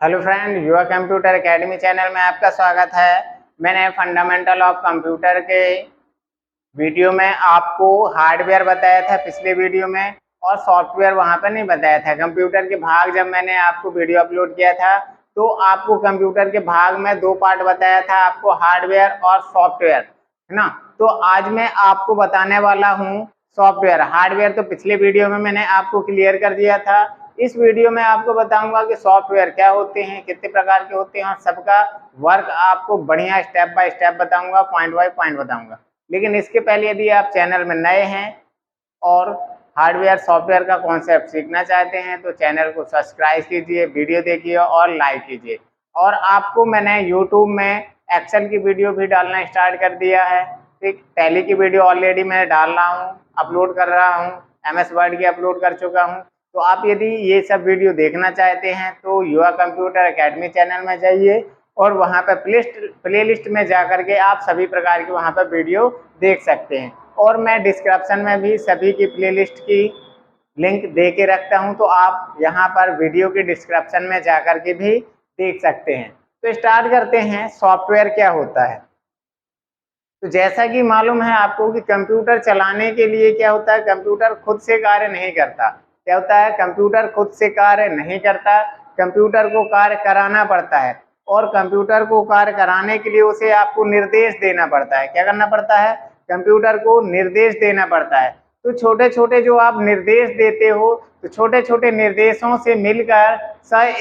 Hello friend, युवा computer academy channel में आपका स्वागत है। मैंने फंडामेंटल ऑफ कंप्यूटर के वीडियो में आपको हार्डवेयर बताया था पिछले वीडियो में, और सॉफ्टवेयर वहां पर नहीं बताया था। कंप्यूटर के भाग जब मैंने आपको वीडियो अपलोड किया था तो आपको कंप्यूटर के भाग में दो पार्ट बताया था, आपको हार्डवेयर और सॉफ्टवेयर, है ना। तो आज मैं आपको बताने वाला हूँ सॉफ्टवेयर। हार्डवेयर तो पिछले वीडियो में मैंने आपको क्लियर कर दिया था। इस वीडियो में आपको बताऊंगा कि सॉफ्टवेयर क्या होते हैं, कितने प्रकार के होते हैं, और सबका वर्क आपको बढ़िया स्टेप बाय स्टेप बताऊंगा, पॉइंट बाय पॉइंट बताऊंगा। लेकिन इसके पहले यदि आप चैनल में नए हैं और हार्डवेयर सॉफ्टवेयर का कॉन्सेप्ट सीखना चाहते हैं तो चैनल को सब्सक्राइब कीजिए, वीडियो देखिए और लाइक कीजिए। और आपको मैंने यूट्यूब में एक्सेल की वीडियो भी डालना स्टार्ट कर दिया है। ठीक, टैली की वीडियो ऑलरेडी मैं डाल रहा हूँ, अपलोड कर रहा हूँ, MS वर्ड की अपलोड कर चुका हूँ। तो आप यदि ये सब वीडियो देखना चाहते हैं तो युवा कंप्यूटर एकेडमी चैनल में जाइए और वहाँ पर प्लेलिस्ट में जा करके आप सभी प्रकार की वहाँ पर वीडियो देख सकते हैं। और मैं डिस्क्रिप्शन में भी सभी की प्लेलिस्ट की लिंक दे के रखता हूँ, तो आप यहाँ पर वीडियो के डिस्क्रिप्शन में जा करके भी देख सकते हैं। तो स्टार्ट करते हैं, सॉफ्टवेयर क्या होता है। तो जैसा कि मालूम है आपको कि कंप्यूटर चलाने के लिए क्या होता है, कंप्यूटर खुद से कार्य नहीं करता। क्या होता है, कंप्यूटर खुद से कार्य नहीं करता, कंप्यूटर को कार्य कराना पड़ता है। और कंप्यूटर को कार्य कराने के लिए उसे आपको निर्देश देना पड़ता है। क्या करना पड़ता है, कंप्यूटर को निर्देश देना पड़ता है। तो छोटे छोटे जो आप निर्देश देते हो, तो छोटे छोटे निर्देशों से मिलकर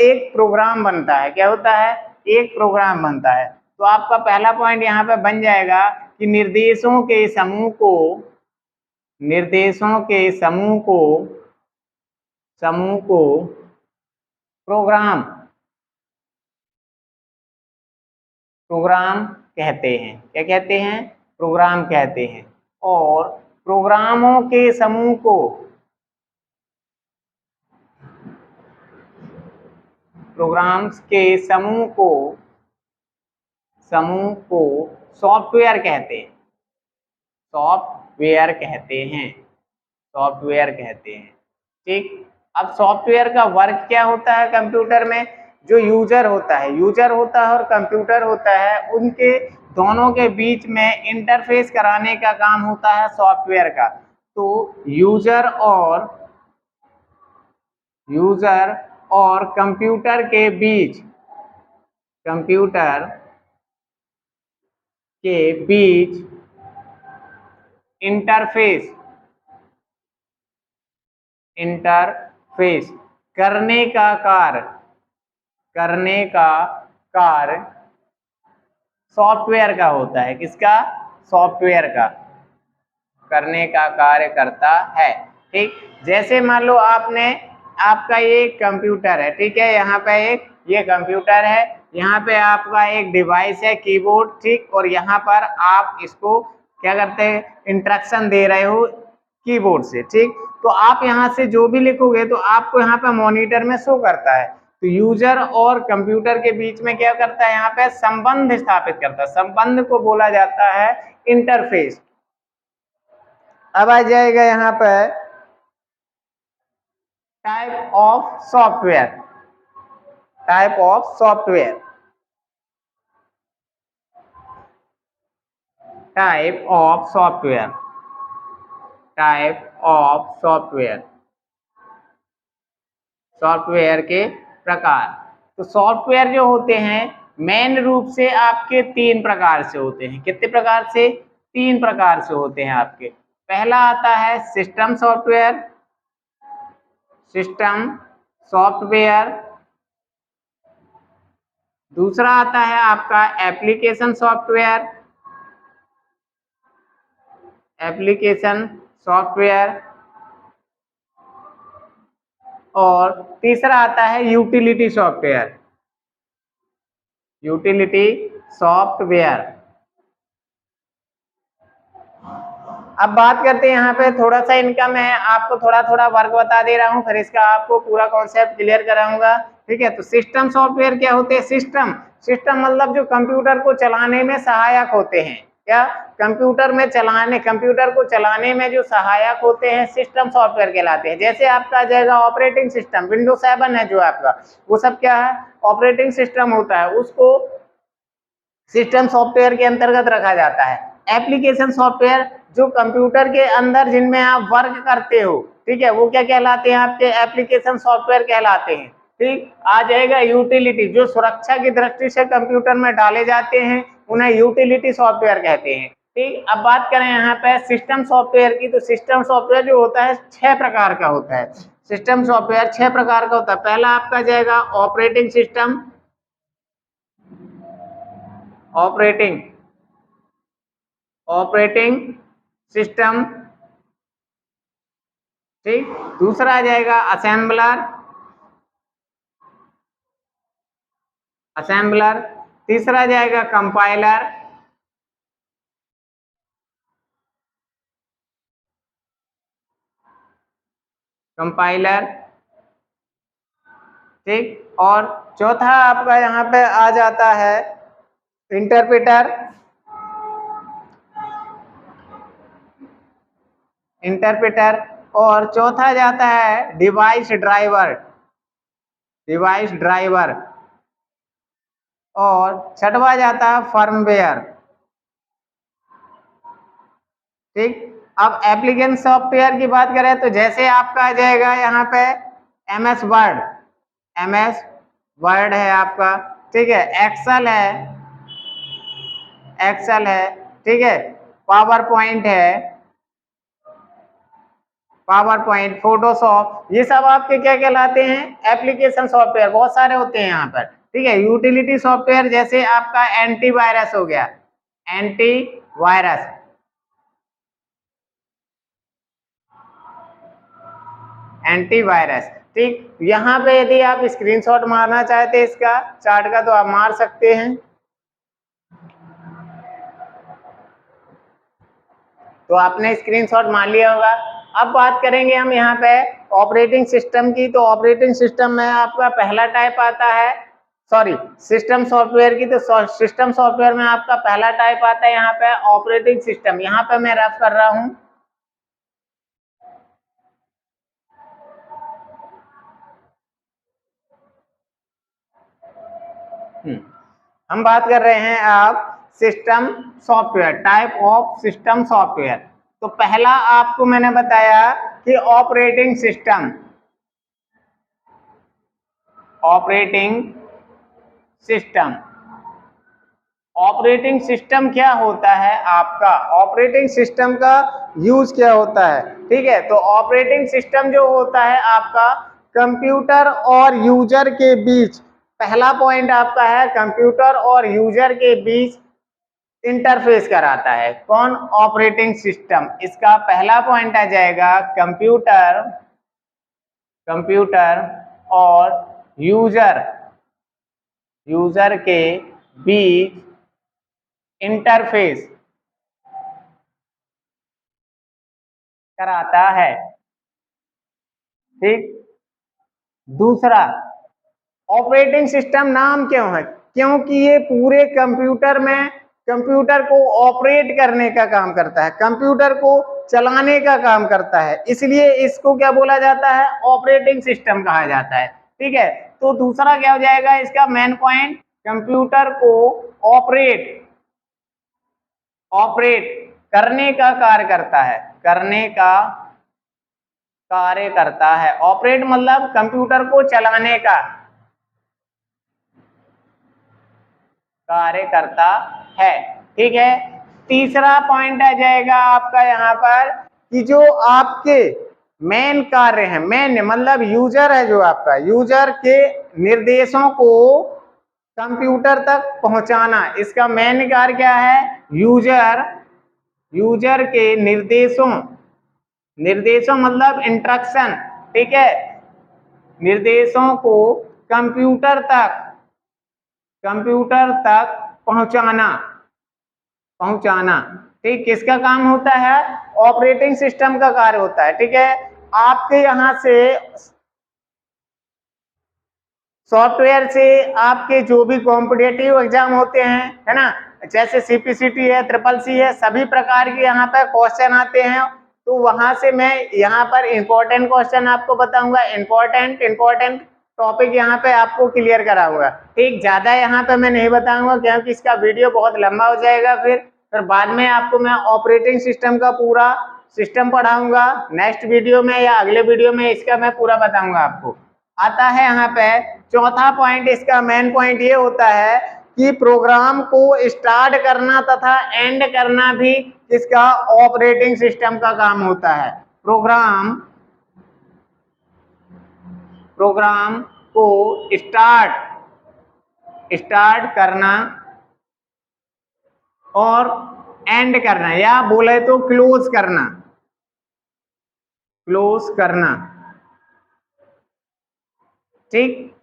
एक प्रोग्राम बनता है। क्या होता है, एक प्रोग्राम बनता है। तो आपका पहला पॉइंट यहाँ पे बन जाएगा कि निर्देशों के समूह को प्रोग्राम कहते हैं। क्या कहते हैं, प्रोग्राम कहते हैं। और प्रोग्रामों के समूह को सॉफ्टवेयर कहते हैं। सॉफ्टवेयर कहते हैं। ठीक, अब सॉफ्टवेयर का वर्क क्या होता है कंप्यूटर में। जो यूजर होता है और कंप्यूटर होता है, उनके दोनों के बीच में इंटरफेस कराने का काम होता है सॉफ्टवेयर का। तो यूजर और कंप्यूटर के बीच इंटरफेस करने का कार्य सॉफ्टवेयर का होता है। किसका, सॉफ्टवेयर का करने का कार्य करता है। ठीक, जैसे मान लो आपका ये कंप्यूटर है, ठीक है, यहाँ पे ये कंप्यूटर है, यहाँ पे आपका एक डिवाइस है कीबोर्ड, ठीक, और यहाँ पर आप इसको क्या करते हैं, इंस्ट्रक्शन दे रहे हो कीबोर्ड से। ठीक, तो आप यहाँ से जो भी लिखोगे तो आपको यहाँ पे मॉनिटर में शो करता है। तो यूजर और कंप्यूटर के बीच में क्या करता है, यहाँ पे संबंध स्थापित करता है। संबंध को बोला जाता है इंटरफेस। अब आ जाएगा यहाँ पर type of software. Type of software software के प्रकार। तो सॉफ्टवेयर जो होते हैं मेन रूप से आपके तीन प्रकार से होते हैं। कितने प्रकार से, तीन प्रकार से होते हैं आपके। पहला आता है सिस्टम सॉफ्टवेयर। दूसरा आता है आपका एप्लीकेशन सॉफ्टवेयर। और तीसरा आता है यूटिलिटी सॉफ्टवेयर। अब बात करते हैं यहाँ पे थोड़ा सा इनका, मैं आपको थोड़ा थोड़ा वर्क बता दे रहा हूँ, फिर इसका आपको पूरा कॉन्सेप्ट क्लियर कराऊंगा। ठीक है, तो सिस्टम सॉफ्टवेयर क्या होते हैं, सिस्टम मतलब जो कंप्यूटर को चलाने में सहायक होते हैं। क्या कंप्यूटर में चलाने, कंप्यूटर को चलाने में जो सहायक होते हैं सिस्टम सॉफ्टवेयर कहलाते हैं। जैसे आपका आ जाएगा ऑपरेटिंग सिस्टम, विंडोज 7 है जो आपका, वो सब क्या है, ऑपरेटिंग सिस्टम होता है, उसको सिस्टम सॉफ्टवेयर के अंतर्गत रखा जाता है। एप्लीकेशन सॉफ्टवेयर जो कंप्यूटर के अंदर जिनमें आप वर्क करते हो, ठीक है, वो क्या कहलाते हैं, आपके एप्लीकेशन सॉफ्टवेयर कहलाते हैं। ठीक, आ जाएगा यूटिलिटी, जो सुरक्षा की दृष्टि से कंप्यूटर में डाले जाते हैं उन्हें यूटिलिटी सॉफ्टवेयर कहते हैं। ठीक, अब बात करें यहाँ पे सिस्टम सॉफ्टवेयर की, तो सिस्टम सॉफ्टवेयर जो होता है 6 प्रकार का होता है। सिस्टम सॉफ्टवेयर 6 प्रकार का होता है। पहला आपका जाएगा operating system, operating operating system, ठीक। दूसरा आ जाएगा असेंबलर, असेंबलर। तीसरा जाएगा कंपाइलर, कंपाइलर, ठीक। और चौथा आपका यहाँ पे आ जाता है इंटरप्रेटर, इंटरप्रेटर। और चौथा जाता है डिवाइस ड्राइवर, डिवाइस ड्राइवर। और छठवा जाता है फर्मवेयर, ठीक। अब एप्लीकेशन सॉफ्टवेयर की बात करें तो जैसे आपका आ जाएगा यहाँ पे एमएस वर्ड, एमएस वर्ड है आपका, ठीक है, एक्सेल है, एक्सेल है, ठीक है, पावर पॉइंट है, पावर पॉइंट, फोटोशॉप, ये सब आपके क्या कहलाते हैं, एप्लीकेशन सॉफ्टवेयर। बहुत सारे होते हैं यहाँ पर, ठीक है। यूटिलिटी सॉफ्टवेयर जैसे आपका एंटीवायरस हो गया, एंटीवायरस, एंटीवायरस, ठीक। यहाँ पे यदि आप स्क्रीनशॉट मारना चाहते हैं इसका चार्ट का तो आप मार सकते हैं। तो आपने स्क्रीनशॉट मार लिया होगा। अब बात करेंगे हम यहाँ पे ऑपरेटिंग सिस्टम की। तो ऑपरेटिंग सिस्टम में आपका पहला टाइप आता है, सॉरी सिस्टम सॉफ्टवेयर की, तो सिस्टम सॉफ्टवेयर में आपका पहला टाइप आता है यहाँ पे ऑपरेटिंग सिस्टम। यहाँ पे मैं रेफ कर रहा हूँ, हम बात कर रहे हैं आप system software, type of system software. तो पहला आपको मैंने बताया कि operating system, operating system, operating system क्या होता है आपका, ऑपरेटिंग सिस्टम का यूज क्या होता है, ठीक है। तो ऑपरेटिंग सिस्टम जो होता है आपका कंप्यूटर और यूजर के बीच, पहला पॉइंट आपका है कंप्यूटर और यूजर के बीच इंटरफेस कराता है। कौन, ऑपरेटिंग सिस्टम। इसका पहला पॉइंट आ जाएगा कंप्यूटर, कंप्यूटर और यूजर, यूजर के बीच इंटरफेस कराता है, ठीक। दूसरा, ऑपरेटिंग सिस्टम नाम क्यों है, क्योंकि ये पूरे कंप्यूटर में कंप्यूटर को ऑपरेट करने का काम करता है, कंप्यूटर को चलाने का काम करता है, इसलिए इसको क्या बोला जाता है, ऑपरेटिंग सिस्टम कहा जाता है, ठीक है। तो दूसरा क्या हो जाएगा इसका मेन पॉइंट, कंप्यूटर को ऑपरेट, ऑपरेट करने का कार्य करता है, करने का कार्य करता है। ऑपरेट मतलब कंप्यूटर को चलाने का कार्य करता है, ठीक है। तीसरा पॉइंट आ जाएगा आपका यहाँ पर कि जो आपके मेन कार्य है, मेन मतलब यूजर है, जो आपका यूजर के निर्देशों को कंप्यूटर तक पहुंचाना, इसका मेन कार्य क्या है, यूजर, यूजर के निर्देशों, निर्देशों मतलब इंस्ट्रक्शन, ठीक है, निर्देशों को कंप्यूटर तक, कंप्यूटर तक पहुंचाना, पहुंचाना, ठीक। किसका काम होता है, ऑपरेटिंग सिस्टम का कार्य होता है, ठीक है। आपके यहां से सॉफ्टवेयर से आपके जो भी कॉम्पिटिटिव एग्जाम होते हैं, है ना, जैसे CPCT है, CCC है, सभी प्रकार के यहाँ पे क्वेश्चन आते हैं। तो वहां से मैं यहाँ पर इंपॉर्टेंट क्वेश्चन आपको बताऊंगा, इंपॉर्टेंट टॉपिक यहाँ पे आपको क्लियर कराऊंगा। ठीक, ज्यादा यहाँ पे मैं नहीं बताऊंगा क्योंकि इसका वीडियो बहुत लंबा हो जाएगा। फिर बाद में आपको मैं ऑपरेटिंग सिस्टम का पूरा सिस्टम पढ़ाऊंगा नेक्स्ट वीडियो में या अगले वीडियो में, इसका मैं पूरा बताऊंगा आपको। आता है यहाँ पे चौथा पॉइंट, इसका मेन पॉइंट ये होता है कि प्रोग्राम को स्टार्ट करना तथा एंड करना भी इसका ऑपरेटिंग सिस्टम का काम होता है। प्रोग्राम को स्टार्ट करना और एंड करना, या बोले तो क्लोज करना, ठीक,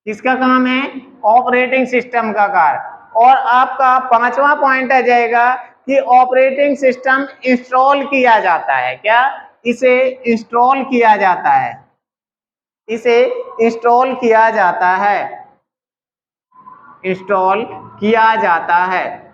किसका काम है? ऑपरेटिंग सिस्टम का कार्य। और आपका पांचवा पॉइंट आ जाएगा कि ऑपरेटिंग सिस्टम इंस्टॉल किया जाता है। क्या? इसे इंस्टॉल किया जाता है, इसे इंस्टॉल किया जाता है, इंस्टॉल किया जाता है,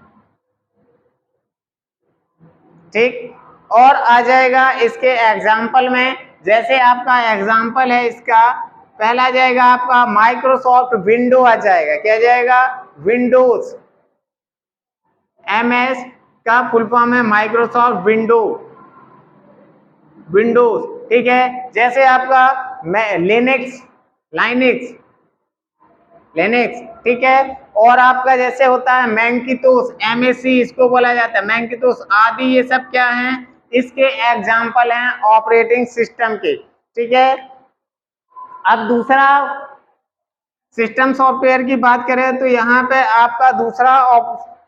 ठीक। और आ जाएगा इसके एग्जाम्पल में, जैसे आपका एग्जाम्पल है इसका, पहला जाएगा आपका माइक्रोसॉफ्ट विंडो आ जाएगा। क्या जाएगा? विंडोज। MS का फुल फॉर्म है माइक्रोसॉफ्ट विंडोज, ठीक है। जैसे आपका लिनक्स, ठीक है। और आपका जैसे होता है मैकिंटोश, MSC इसको बोला जाता है, मैकिंटोश आदि, ये सब क्या हैं? इसके एग्जाम्पल हैं ऑपरेटिंग सिस्टम के, ठीक है। अब दूसरा सिस्टम सॉफ्टवेयर की बात करें तो यहाँ पे आपका दूसरा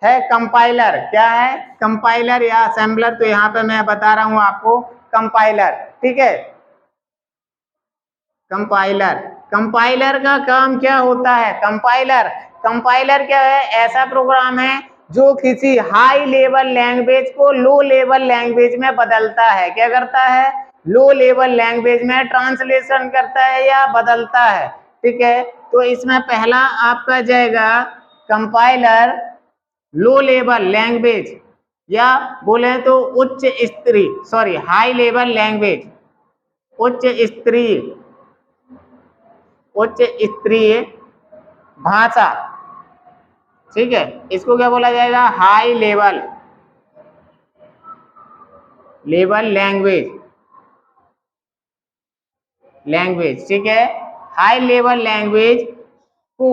है कंपाइलर। क्या है? कंपाइलर या असेंबलर। तो यहाँ पे मैं बता रहा हूँ आपको कंपाइलर, ठीक है। कंपाइलर का काम क्या होता है? कंपाइलर क्या है? ऐसा प्रोग्राम है जो किसी हाई लेवल लैंग्वेज को लो लेवल लैंग्वेज में बदलता है। क्या करता है? लो लेवल लैंग्वेज में ट्रांसलेशन करता है या बदलता है, ठीक है। तो इसमें पहला आपका जाएगा कंपाइलर लो लेवल लैंग्वेज, या बोले तो हाई लेवल लैंग्वेज, उच्च स्तरीय भाषा, ठीक है। इसको क्या बोला जाएगा? हाई लेवल लैंग्वेज, ठीक है। हाई लेवल लैंग्वेज को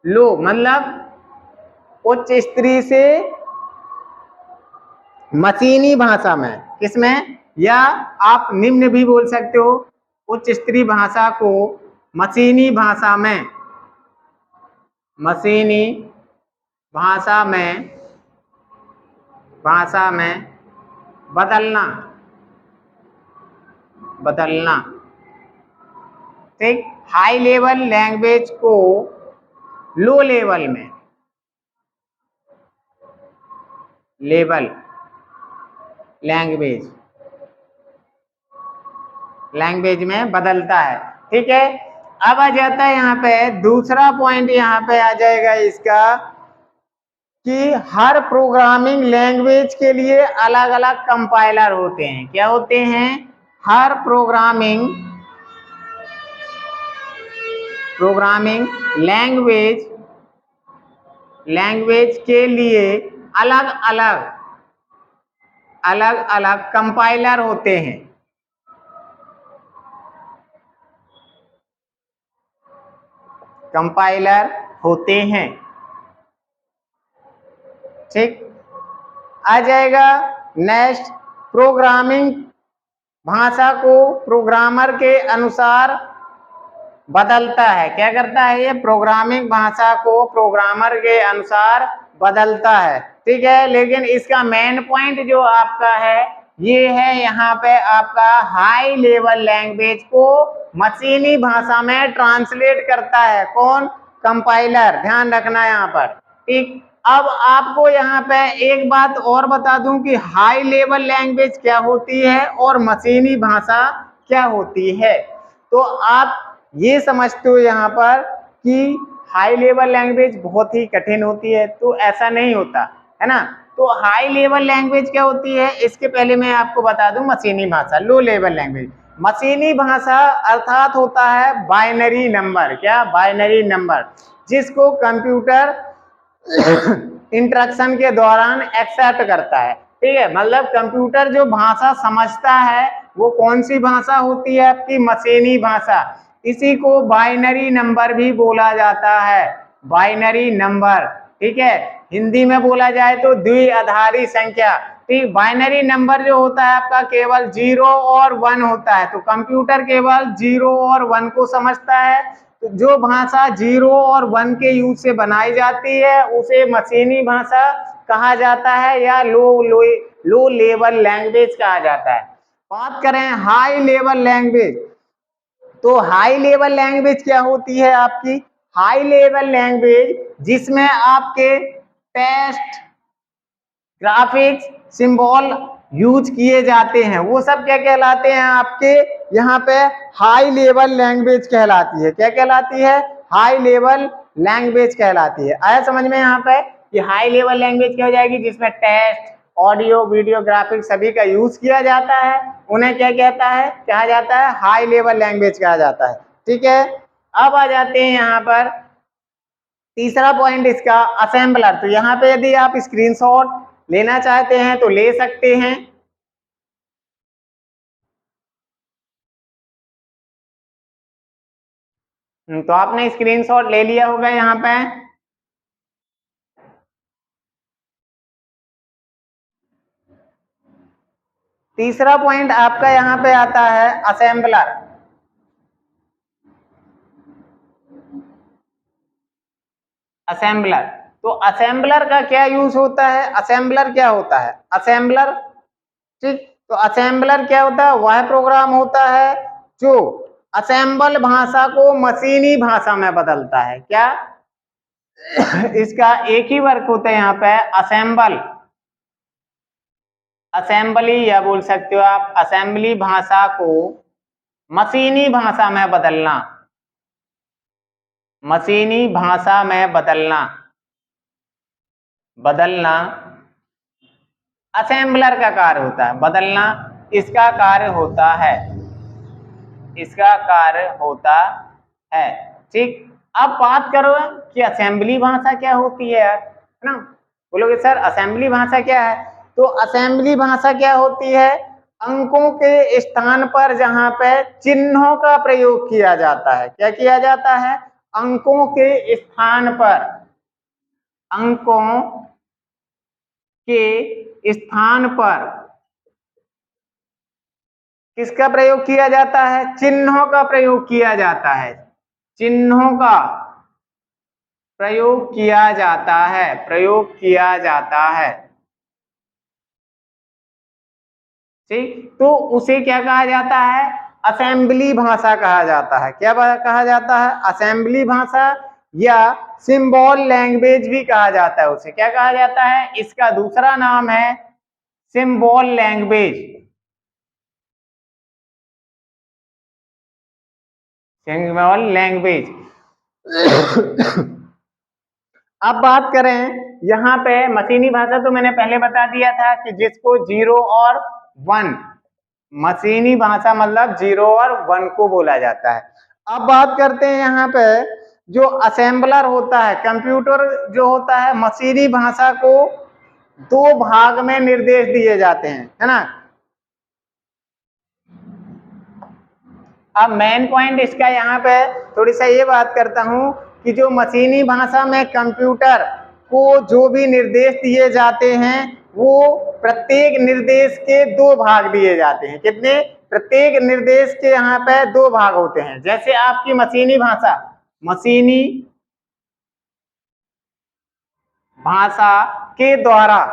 लो मतलब उच्च स्तरीय से मशीनी भाषा में, किसमें? या आप निम्न भी बोल सकते हो, उच्च स्तरीय भाषा को मशीनी भाषा में बदलना, ठीक। हाई लेवल लैंग्वेज को लो लेवल में लैंग्वेज में बदलता है, ठीक है। अब आ जाता है यहाँ पे दूसरा पॉइंट, यहाँ पे आ जाएगा इसका कि हर प्रोग्रामिंग लैंग्वेज के लिए अलग अलग कंपाइलर होते हैं। क्या होते हैं? हर प्रोग्रामिंग लैंग्वेज के लिए अलग अलग कंपाइलर होते हैं। ठीक, आ जाएगा नेक्स्ट, प्रोग्रामिंग भाषा को प्रोग्रामर के अनुसार बदलता है। क्या करता है ये? प्रोग्रामिंग भाषा को प्रोग्रामर के अनुसार बदलता है, ठीक है। लेकिन इसका मेन पॉइंट जो आपका है ये है यहाँ पे आपका हाई लेवल लैंग्वेज को मशीनी भाषा में ट्रांसलेट करता है। कौन? कंपाइलर। ध्यान रखना यहाँ पर, ठीक। अब आपको यहाँ पे एक बात और बता दूं कि हाई लेवल लैंग्वेज क्या होती है और मशीनी भाषा क्या होती है। तो आप ये समझते हो यहाँ पर कि हाई लेवल लैंग्वेज बहुत ही कठिन होती है, तो ऐसा नहीं होता है ना। तो हाई लेवल लैंग्वेज क्या होती है, इसके पहले मैं आपको बता दूं मशीनी भाषा, लो लेवल लैंग्वेज। मशीनी भाषा अर्थात होता है बाइनरी नंबर, क्या बाइनरी नंबर, जिसको कंप्यूटर इंस्ट्रक्शन के दौरान एक्सेप्ट करता है। ठीक है, मतलब कंप्यूटर जो भाषा समझता है वो कौन सी भाषा होती है, आपकी मशीनी भाषा। इसी को बाइनरी नंबर भी बोला जाता है, बाइनरी नंबर। ठीक है, हिंदी में बोला जाए तो द्विआधारी संख्या। ठीक, बाइनरी नंबर जो होता है आपका केवल 0 और 1 होता है, तो कंप्यूटर केवल 0 और 1 को समझता है। तो जो भाषा 0 और 1 के यूज से बनाई जाती है उसे मशीनी भाषा कहा जाता है, या लो लेवल लैंग्वेज कहा जाता है। बात करें हाई लेवल लैंग्वेज, तो हाई लेवल लैंग्वेज क्या होती है आपकी, हाई लेवल लैंग्वेज जिसमें आपके टेक्स्ट, ग्राफिक्स, सिंबल यूज किए जाते हैं, वो सब क्या कहलाते हैं आपके यहाँ पे हाई लेवल लैंग्वेज कहलाती है। क्या कहलाती है, हाई लेवल लैंग्वेज कहलाती है। आया समझ में यहाँ पे कि हाई लेवल लैंग्वेज क्या हो जाएगी, जिसमें टेक्स्ट, ऑडियो, वीडियो, ग्राफिक्स सभी का यूज किया जाता है, उन्हें क्या कहता है, कहा जाता है हाई लेवल लैंग्वेज कहा जाता है। ठीक है, अब आ जाते हैं यहाँ पर तीसरा पॉइंट इसका, असेंबलर। तो यहाँ पे यदि आप स्क्रीनशॉट लेना चाहते हैं तो ले सकते हैं। तो आपने स्क्रीनशॉट ले लिया होगा यहाँ पे। तीसरा पॉइंट आपका यहाँ पे आता है असेंबलर। असेंबलर, तो असेंबलर का क्या यूज होता है, असेंबलर क्या होता है, असेंबलर, ठीक, तो असेंबलर क्या होता है, वह प्रोग्राम होता है जो असेंबल भाषा को मशीनी भाषा में बदलता है। क्या इसका एक ही वर्क होता है यहाँ पे, असेंबल, असेंबली या बोल सकते हो आप, असेंबली भाषा को मशीनी भाषा में बदलना, मशीनी भाषा में बदलना, बदलना असेंबलर का कार्य होता है, बदलना इसका कार्य होता है, इसका कार्य होता है। ठीक, अब बात करो कि असेंबली भाषा क्या होती है यार, है ना, बोलोगे सर असेंबली भाषा क्या है, तो असेंबली भाषा क्या होती है, अंकों के स्थान पर जहां पे चिन्हों का प्रयोग किया जाता है, क्या किया जाता है, अंकों के स्थान पर, अंकों के स्थान पर किसका प्रयोग किया जाता है, चिन्हों का प्रयोग किया जाता है, चिन्हों का प्रयोग किया जाता है, प्रयोग किया जाता है। ठीक, तो उसे क्या कहा जाता है, असेंबली भाषा कहा जाता है। क्या कहा जाता है, असेंबली भाषा, या सिंबल लैंग्वेज भी कहा जाता है उसे। क्या कहा जाता है, इसका दूसरा नाम है सिंबल लैंग्वेज, सिंबल लैंग्वेज। अब बात करें यहाँ पे मशीनी भाषा, तो मैंने पहले बता दिया था कि जिसको 0 और 1, मशीनी भाषा मतलब 0 और 1 को बोला जाता है। अब बात करते हैं यहाँ पे जो असेंबलर होता है, कंप्यूटर जो होता है, मशीनी भाषा को 2 भाग में निर्देश दिए जाते हैं, है ना। अब मेन पॉइंट इसका यहाँ पे थोड़ी सा ये बात करता हूँ कि जो मशीनी भाषा में कंप्यूटर को जो भी निर्देश दिए जाते हैं वो प्रत्येक निर्देश के 2 भाग दिए जाते हैं। कितने, प्रत्येक निर्देश के यहाँ पे 2 भाग होते हैं। जैसे आपकी मशीनी भाषा, मशीनी भाषा के द्वारा,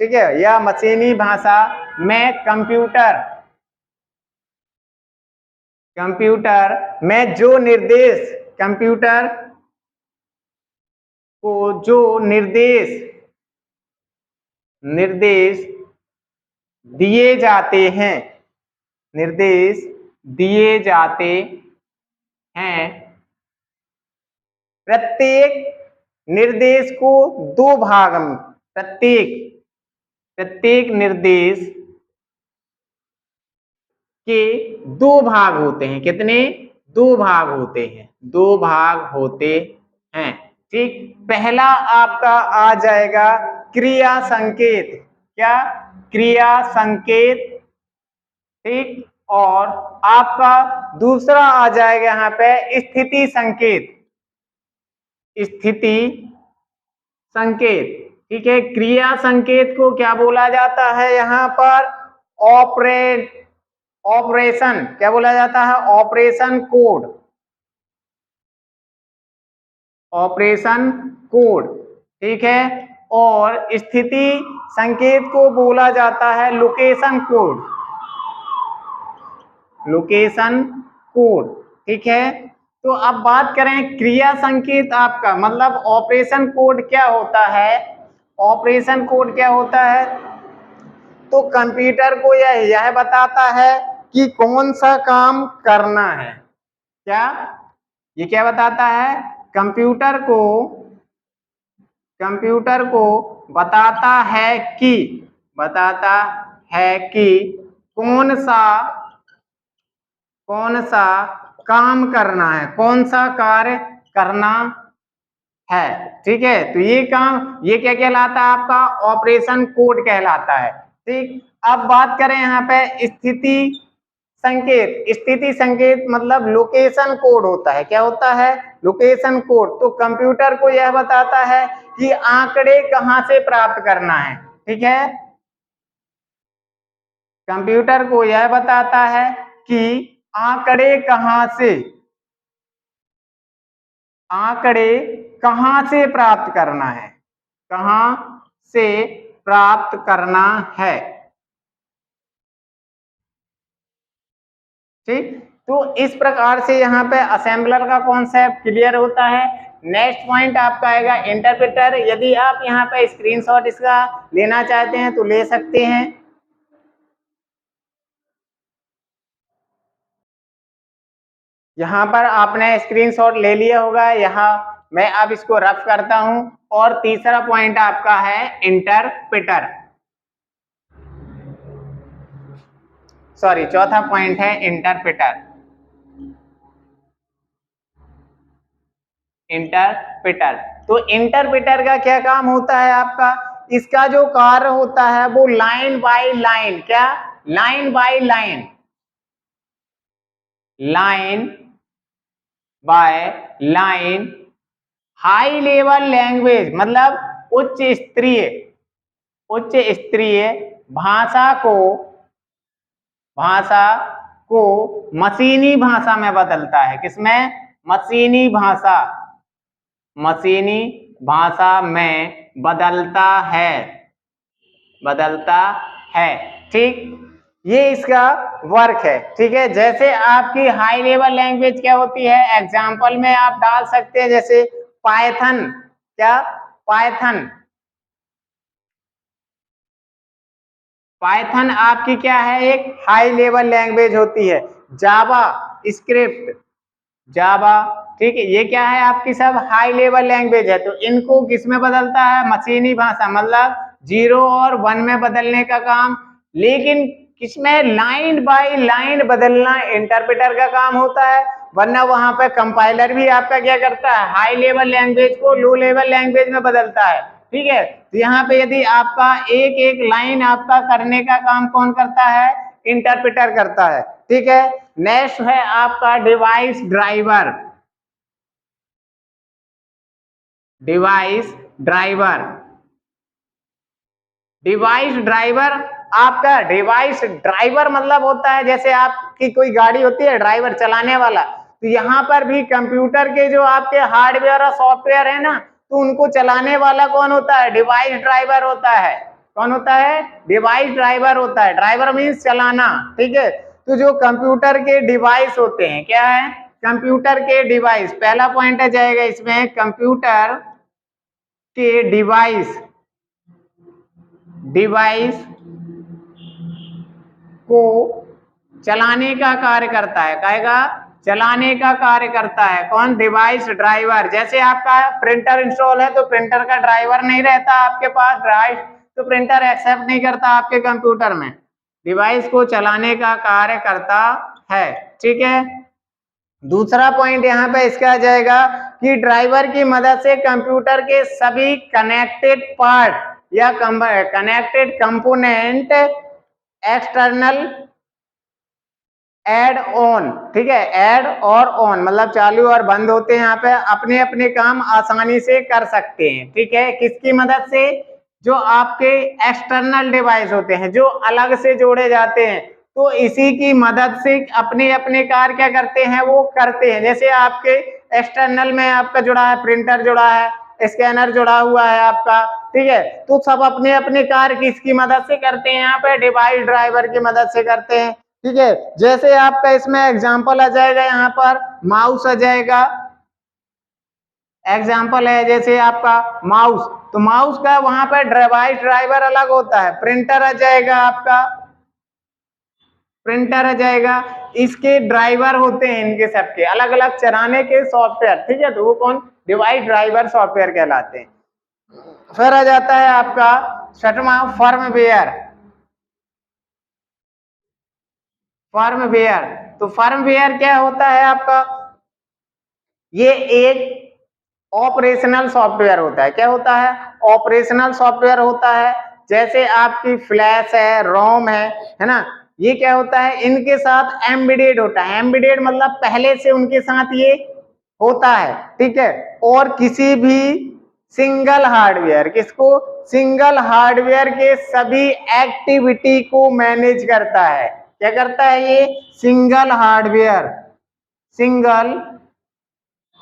ठीक है, या मशीनी भाषा में कंप्यूटर, कंप्यूटर में जो निर्देश, कंप्यूटर को जो निर्देश, निर्देश दिए जाते हैं, निर्देश दिए जाते हैं प्रत्येक निर्देश को दो भाग में, प्रत्येक निर्देश के दो भाग होते हैं। कितने? दो भाग होते हैं, दो भाग होते हैं। ठीक, पहला आपका आ जाएगा क्रिया संकेत। क्या? क्रिया संकेत। ठीक, और आपका दूसरा आ जाएगा यहाँ पे स्थिति संकेत। स्थिति संकेत। ठीक है, क्रिया संकेत को क्या बोला जाता है? यहाँ पर ऑपरेशन क्या बोला जाता है? Operation code. Operation code. ठीक है, और स्थिति संकेत को बोला जाता है लोकेशन कोड। Location code. ठीक है, तो अब बात करें क्रिया संकेत आपका मतलब ऑपरेशन कोड क्या होता है? ऑपरेशन कोड क्या होता है? तो कंप्यूटर को यह बताता है कि कौन सा काम करना है। क्या? ये क्या बताता है? कंप्यूटर को बताता है कि कौन सा काम करना है, कौन सा कार्य करना है। ठीक है, तो ये काम ये क्या कहलाता है? आपका ऑपरेशन कोड कहलाता है। ठीक, अब बात करें यहाँ पे स्थिति संकेत। स्थिति संकेत मतलब लोकेशन कोड होता है। क्या होता है? Location code. तो कंप्यूटर को यह बताता है कि आंकड़े कहां से प्राप्त करना है। ठीक है, कंप्यूटर को यह बताता है कि आंकड़े कहां से प्राप्त करना है, कहां से प्राप्त करना है। ठीक, तो इस प्रकार से यहाँ पे असेंबलर का कॉन्सेप्ट क्लियर होता है। नेक्स्ट पॉइंट आपका आएगा इंटरप्रेटर। यदि आप यहाँ पे स्क्रीनशॉट इसका लेना चाहते हैं तो ले सकते हैं। यहाँ पर आपने स्क्रीनशॉट ले लिया होगा। यहाँ मैं अब इसको रफ करता हूं। और तीसरा पॉइंट आपका है इंटरप्रेटर, सॉरी चौथा पॉइंट है इंटरप्रेटर। तो इंटरप्रेटर का क्या काम होता है आपका? इसका जो कार्य होता है वो लाइन बाय लाइन, क्या? Line by line, line by line high level language मतलब उच्च स्तरीय भाषा को मशीनी भाषा में बदलता है। किसमें? मशीनी भाषा में बदलता है। ठीक, ये इसका वर्क है। ठीक है, जैसे आपकी हाई लेवल लैंग्वेज क्या होती है? एग्जांपल में आप डाल सकते हैं, जैसे पाइथन। क्या? पाइथन आपकी क्या है? एक हाई लेवल लैंग्वेज होती है। जावा ठीक है, ये क्या है? आपकी सब हाई लेवल लैंग्वेज है। तो इनको किस में बदलता है? मशीनी भाषा मतलब 0 और 1 में बदलने का काम। लेकिन किसमें? लाइन बाय लाइन बदलना इंटरप्रेटर का काम होता है। वरना वहां पे कंपाइलर भी आपका क्या करता है? हाई लेवल लैंग्वेज को लो लेवल लैंग्वेज में बदलता है। ठीक है, तो यहाँ पे यदि आपका एक एक लाइन आपका करने का काम कौन करता है? इंटरप्रेटर करता है। ठीक है, नेक्स्ट है आपका डिवाइस ड्राइवर। डिवाइस ड्राइवर आपका डिवाइस ड्राइवर मतलब होता है जैसे आपकी कोई गाड़ी होती है, ड्राइवर चलाने वाला। तो यहाँ पर भी कंप्यूटर के जो आपके हार्डवेयर और सॉफ्टवेयर है ना, तो उनको चलाने वाला कौन होता है? डिवाइस ड्राइवर होता है। कौन होता है? डिवाइस ड्राइवर होता है। ड्राइवर मीन्स चलाना। ठीक है, तो जो कंप्यूटर के डिवाइस होते हैं, क्या है? कंप्यूटर के डिवाइस। पहला पॉइंट आ जाएगा इसमें कंप्यूटर के डिवाइस को चलाने का कार्य करता है। कहेगा चलाने का कार्य करता है। कौन? Device driver. जैसे आपका प्रिंटर इंस्टॉल है तो प्रिंटर का ड्राइवर नहीं रहता आपके पास, ड्राइव तो प्रिंटर एक्सेप्ट नहीं करता आपके कंप्यूटर में, डिवाइस को चलाने का कार्य करता है। ठीक है, दूसरा पॉइंट यहाँ पे इसका आ जाएगा कि ड्राइवर की मदद से कंप्यूटर के सभी कनेक्टेड पार्ट या connected component external add on, ठीक है, ऐड और ऑन मतलब चालू और बंद होते हैं, यहाँ पे अपने अपने काम आसानी से कर सकते हैं। ठीक है, किसकी मदद से? जो आपके एक्सटर्नल डिवाइस होते हैं, जो अलग से जोड़े जाते हैं, तो इसी की मदद से अपने अपने कार्य क्या करते हैं? वो करते हैं। जैसे आपके एक्सटर्नल में आपका जुड़ा है, प्रिंटर जुड़ा है, स्कैनर जुड़ा हुआ है आपका, ठीक है, तो सब अपने अपने कार्य किसकी मदद से करते हैं? यहाँ पे डिवाइस ड्राइवर की मदद से करते हैं। ठीक है, जैसे आपका इसमें एग्जांपल आ जाएगा, यहाँ पर माउस आ जाएगा, एग्जांपल है जैसे आपका माउस, तो माउस का वहां पर डिवाइस ड्राइवर अलग होता है। प्रिंटर आ जाएगा आपका, प्रिंटर आ जाएगा, इसके ड्राइवर होते हैं, इनके सबके अलग अलग चलाने के सॉफ्टवेयर। ठीक है, तो वो कौन? डिवाइस ड्राइवर सॉफ्टवेयर कहलाते हैं। फिर आ जाता है आपका छठवां फर्मवेयर। फर्मवेयर, तो फर्मवेयर क्या होता है आपका? ये एक ऑपरेशनल सॉफ्टवेयर होता है। क्या होता है? ऑपरेशनल सॉफ्टवेयर होता है। जैसे आपकी फ्लैश है, रोम है ना, ये क्या होता है? इनके साथ एम्बेडेड होता है। एम्बेडेड मतलब पहले से उनके साथ ये होता है। ठीक है, और किसी भी सिंगल हार्डवेयर, किसको? सिंगल हार्डवेयर के सभी एक्टिविटी को मैनेज करता है। क्या करता है ये? सिंगल हार्डवेयर, सिंगल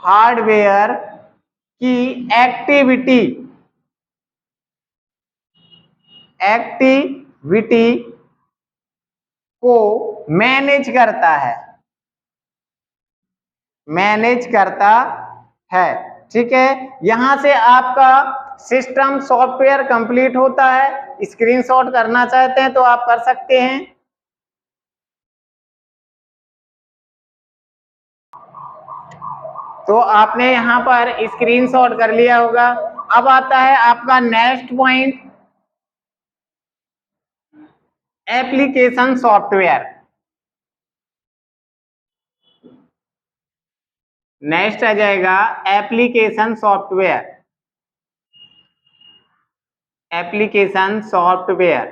हार्डवेयर की एक्टिविटी को मैनेज करता है, मैनेज करता है। ठीक है, यहां से आपका सिस्टम सॉफ्टवेयर कंप्लीट होता है। स्क्रीनशॉट करना चाहते हैं तो आप कर सकते हैं। तो आपने यहां पर स्क्रीनशॉट कर लिया होगा। अब आता है आपका next point, application software. Next आ जाएगा एप्लीकेशन सॉफ्टवेयर। एप्लीकेशन सॉफ्टवेयर,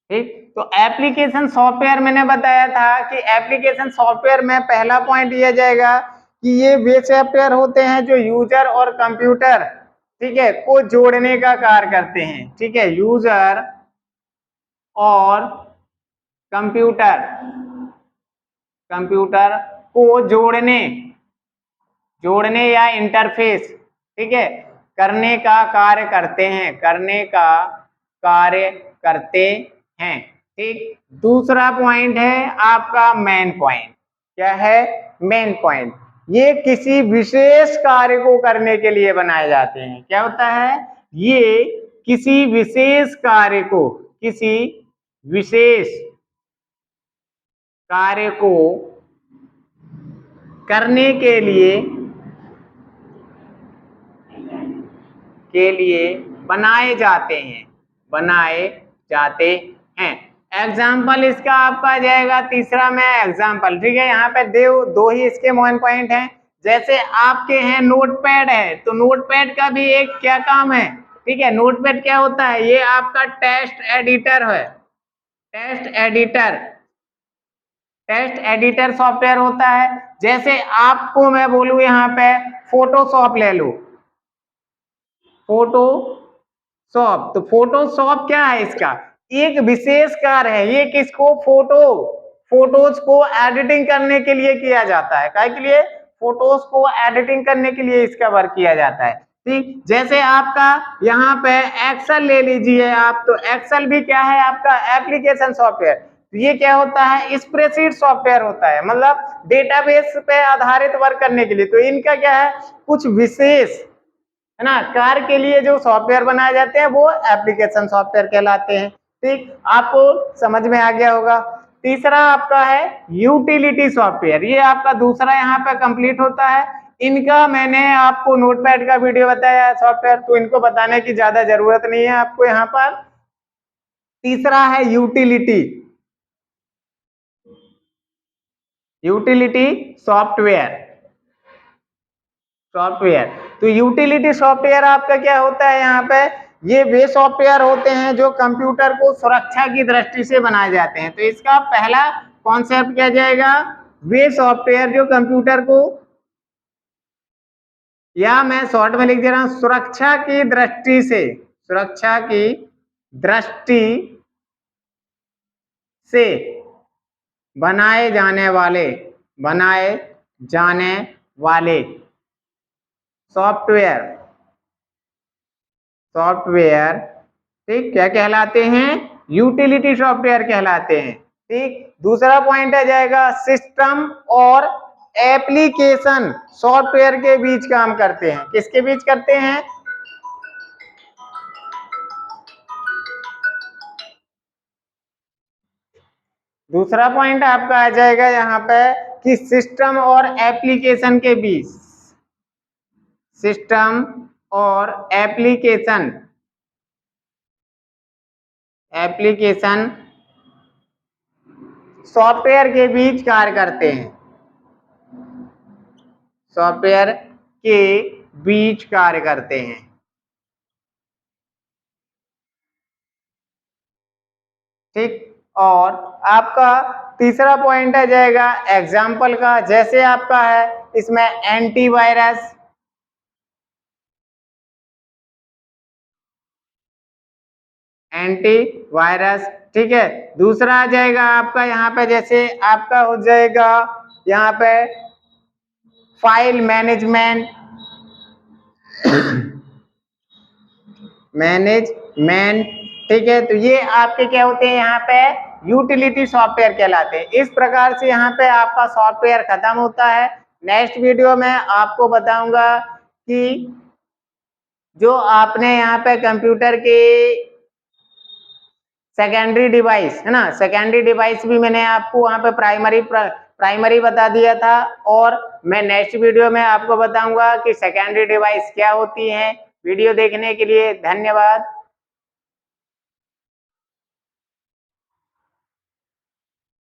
ठीक, तो एप्लीकेशन सॉफ्टवेयर मैंने बताया था कि एप्लीकेशन सॉफ्टवेयर में पहला पॉइंट ये जाएगा कि ये वे सॉफ्टवेयर होते हैं जो यूजर और कंप्यूटर, ठीक है, को जोड़ने का कार्य करते हैं। ठीक है, यूजर और कंप्यूटर, कंप्यूटर को जोड़ने या इंटरफेस, ठीक है, करने का कार्य करते हैं, करने का कार्य करते हैं। ठीक, दूसरा पॉइंट है आपका मेन पॉइंट। क्या है? Main point. ये किसी विशेष कार्य को करने के लिए बनाए जाते हैं। क्या होता है? ये किसी विशेष कार्य को, किसी विशेष कार्य को करने के लिए बनाए जाते हैं, बनाए जाते हैं। एग्जाम्पल इसका आपका जाएगा तीसरा में एग्जाम्पल। ठीक है, यहाँ पे दो ही इसके मेन पॉइंट हैं। जैसे आपके हैं नोटपैड है, तो नोटपैड का भी एक क्या काम है? ठीक है, नोटपैड क्या होता है? ये आपका टेक्स्ट एडिटर है, टेक्स्ट एडिटर सॉफ्टवेयर होता है। जैसे आपको मैं बोलूं यहाँ पे फोटोशॉप ले लो, फोटोशॉप, तो फोटोशॉप क्या है? इसका एक विशेष कार्य है। ये किसको? फोटोज को एडिटिंग करने के लिए किया जाता है। क्या के लिए? फोटोज को एडिटिंग करने के लिए इसका वर्क किया जाता है। ठीक, जैसे आपका यहाँ पे एक्सेल ले लीजिए आप, तो एक्सेल भी क्या है? आपका एप्लीकेशन सॉफ्टवेयर। तो ये क्या होता है? स्प्रेडशीट सॉफ्टवेयर होता है, मतलब डेटाबेस पे आधारित वर्क करने के लिए। तो इनका क्या है? कुछ विशेष है ना कार्य के लिए जो सॉफ्टवेयर बनाए जाते हैं वो एप्लीकेशन सॉफ्टवेयर कहलाते हैं। ठीक, आपको समझ में आ गया होगा। तीसरा आपका है यूटिलिटी सॉफ्टवेयर, ये आपका दूसरा यहाँ पे कंप्लीट होता है। इनका मैंने आपको नोटपैड का वीडियो बताया है सॉफ्टवेयर, तो इनको बताने की ज्यादा जरूरत नहीं है आपको यहाँ पर। तीसरा है यूटिलिटी सॉफ्टवेयर। तो यूटिलिटी सॉफ्टवेयर आपका क्या होता है यहाँ पे, ये वे सॉफ्टवेयर होते हैं जो कंप्यूटर को सुरक्षा की दृष्टि से बनाए जाते हैं। तो इसका पहला कॉन्सेप्ट क्या जाएगा, वे सॉफ्टवेयर जो कंप्यूटर को, या मैं शॉर्ट में लिख दे रहा हूं, सुरक्षा की दृष्टि से बनाए जाने वाले सॉफ्टवेयर ठीक क्या कहलाते हैं, यूटिलिटी सॉफ्टवेयर कहलाते हैं। ठीक, दूसरा पॉइंट आ जाएगा सिस्टम और एप्लीकेशन सॉफ्टवेयर के बीच काम करते हैं। किसके बीच करते हैं, दूसरा पॉइंट आपका आ जाएगा यहाँ पे कि सिस्टम और एप्लीकेशन के बीच, सिस्टम और एप्लीकेशन सॉफ्टवेयर के बीच कार्य करते हैं, सॉफ्टवेयर के बीच कार्य करते हैं। ठीक, और आपका तीसरा पॉइंट आ जाएगा एग्जाम्पल का, जैसे आपका है इसमें एंटीवायरस। ठीक है, दूसरा आ जाएगा आपका यहाँ पे, जैसे आपका हो जाएगा यहाँ पे फाइल मैनेजमेंट ठीक है, तो ये आपके क्या होते हैं यहाँ पे, यूटिलिटी सॉफ्टवेयर कहलाते हैं। इस प्रकार से यहाँ पे आपका सॉफ्टवेयर खत्म होता है। नेक्स्ट वीडियो में आपको बताऊंगा कि जो आपने यहाँ पे कंप्यूटर के सेकेंडरी डिवाइस है ना, सेकेंडरी डिवाइस भी मैंने आपको वहाँ पे प्राइमरी बता दिया था, और मैं नेक्स्ट वीडियो में आपको बताऊंगा कि सेकेंडरी डिवाइस क्या होती है। वीडियो देखने के लिए धन्यवाद।